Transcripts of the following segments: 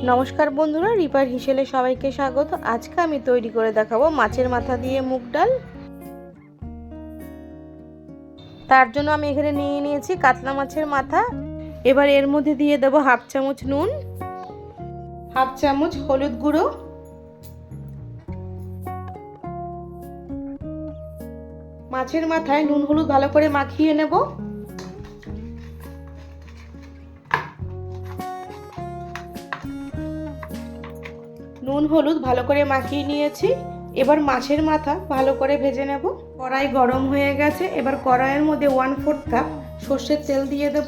নমস্কার বন্ধুরা, রিপার হিসেলে সবাইকে স্বাগত। আজকে আমি তৈরি করে দেখাবো মাছের মাথা দিয়ে মুগ ডাল। তার জন্য আমি এখানে নিয়ে নিয়েছি কাতলা মাছের মাথা। এবার এর মধ্যে দিয়ে দেব হাফ চামচ নুন, হাফ চামচ হলুদ গুঁড়ো, মাছের মাথায় নুন হলুদ ভালো করে মাখিয়ে নেব। নুন হলুদ ভালো করে মাখিয়ে নিয়েছি। এবার মাছের মাথা ভালো করে ভেজে নেব। কড়াই গরম হয়ে গেছে। এবার কড়াইয়ের মধ্যে 1/4 কাপ সর্ষের তেল দিয়ে দেব।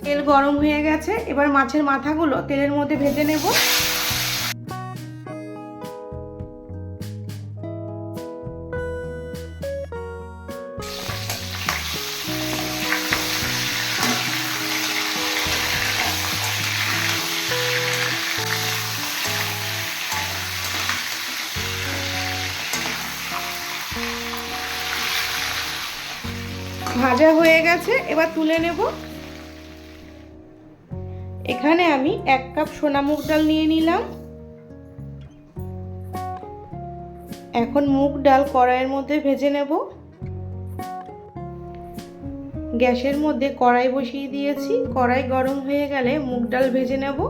তেল গরম হয়ে গেছে। এবার মাছের মাথাগুলো তেলের মধ্যে ভেজে নেব। ভাজা হয়ে গেছে, এবার তুলে নেব। এখানে আমি 1 কাপ সোনা মুগ ডাল নিয়ে নিলাম। এখন মুগ ডাল কড়াইয়ের মধ্যে ভেজে নেব। গ্যাসের মধ্যে কড়াই বসিয়ে দিয়েছি। কড়াই গরম হয়ে গেলে মুগ ডাল ভেজে নেব।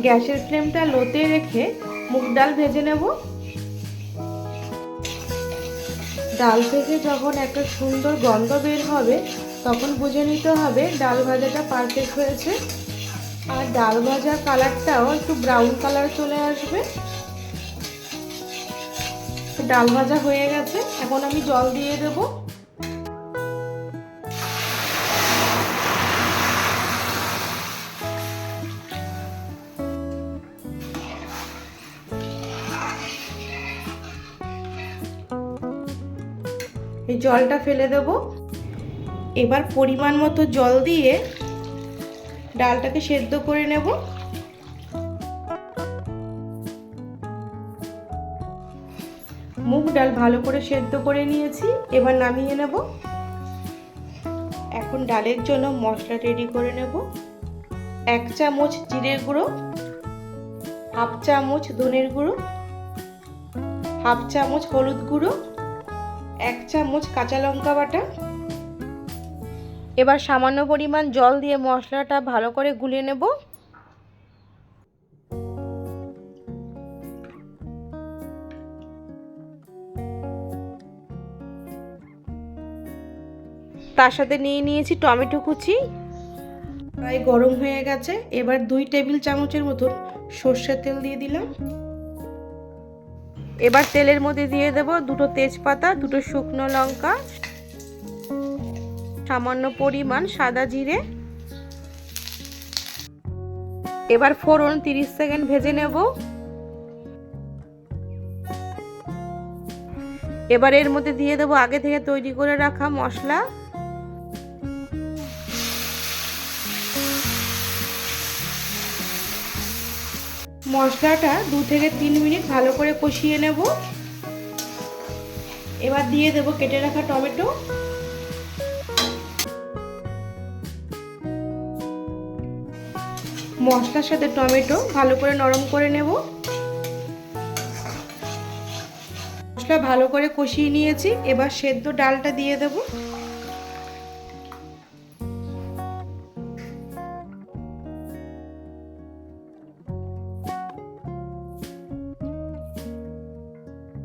গ্যাসের ফ্লেমটা লোতে রেখে মুগ ডাল ভেজে নেব। ডাল থেকে যখন একটা সুন্দর গন্ধ বের হবে তখন বুঝে নিতে হবে ডাল ভাজাটা পারফেক্ট হয়েছে। আর ডাল ভাজার কালারটাও একটু ব্রাউন কালার চলে আসবে। ডাল ভাজা হয়ে গেছে, এখন আমি জল দিয়ে দেব। এই জলটা ফেলে দেব। এবার পরিমাণ মতো জল দিয়ে ডালটাকে সেদ্ধ করে নেব। মুগ ডাল ভালো করে সেদ্ধ করে নিয়েছি, এবার নামিয়ে নেব। এখন ডালের জন্য মশলা রেডি করে নেব। 1 চামচ জিরের গুঁড়ো, হাফ চামচ ধনের গুঁড়ো, হাফ চামচ হলুদ গুঁড়ো, 1 চামচ কাঁচা লঙ্কা বাটা। এবার সামান্য পরিমাণ জল দিয়ে মশলাটা ভালো করে গুলিয়ে নেব। তার সাথে নিয়ে নিয়েছি টমেটো কুচি। প্রায় গরম হয়ে গেছে। এবার 2 টেবিল চামচের মতন সর্ষের তেল দিয়ে দিলাম। এবার তেলের মধ্যে দিয়ে দেব 2টো তেজপাতা, 2টো শুকনো লঙ্কা, সামান্য পরিমাণ সাদা জিরে। এবার ফোড়ন 30 সেকেন্ড ভেজে নেব। এবার এর মধ্যে দিয়ে দেব আগে থেকে তৈরি করে রাখা মশলা। মশলাটা 2 থেকে 3 মিনিট ভালো করে কষিয়ে নেব। এবার দিয়ে দেব কেটে রাখা টমেটো। মশলার সাথে টমেটো ভালো করে নরম করে নেব। মশলা ভালো করে কষিয়ে নিয়েছি। এবার সেদ্ধ ডালটা দিয়ে দেব।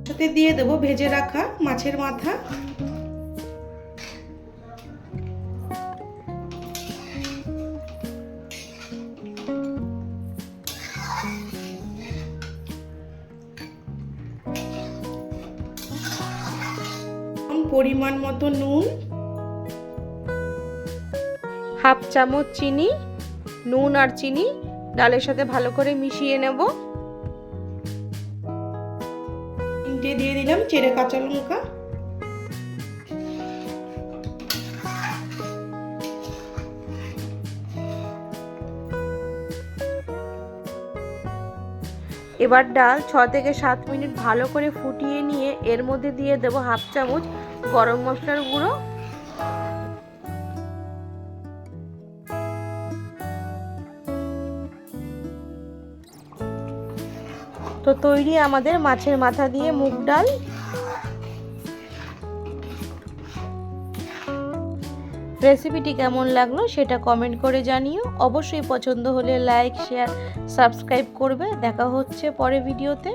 সাথে দিয়ে দেব ভেজে রাখা মাছের মাথা। পরিমাণ মতো নুন, হাফ চামচ চিনি। নুন আর চিনি ডালের সাথে ভালো করে মিশিয়ে নেব। দিয়ে দিলাম চেরা কাঁচা লঙ্কা। এবার ডাল 6 থেকে 7 মিনিট ভালো করে ফুটিয়ে নিয়ে এর মধ্যে দিয়ে দেব হাফ চামচ গরম মশলার গুঁড়ো, তো তৈরি আমাদের মাছের মাথা দিয়ে মুগ ডাল। রেসিপিটি কেমন লাগলো সেটা কমেন্ট করে জানিও। অবশ্যই পছন্দ হলে লাইক, শেয়ার, সাবস্ক্রাইব করবে। দেখা হচ্ছে পরের ভিডিওতে।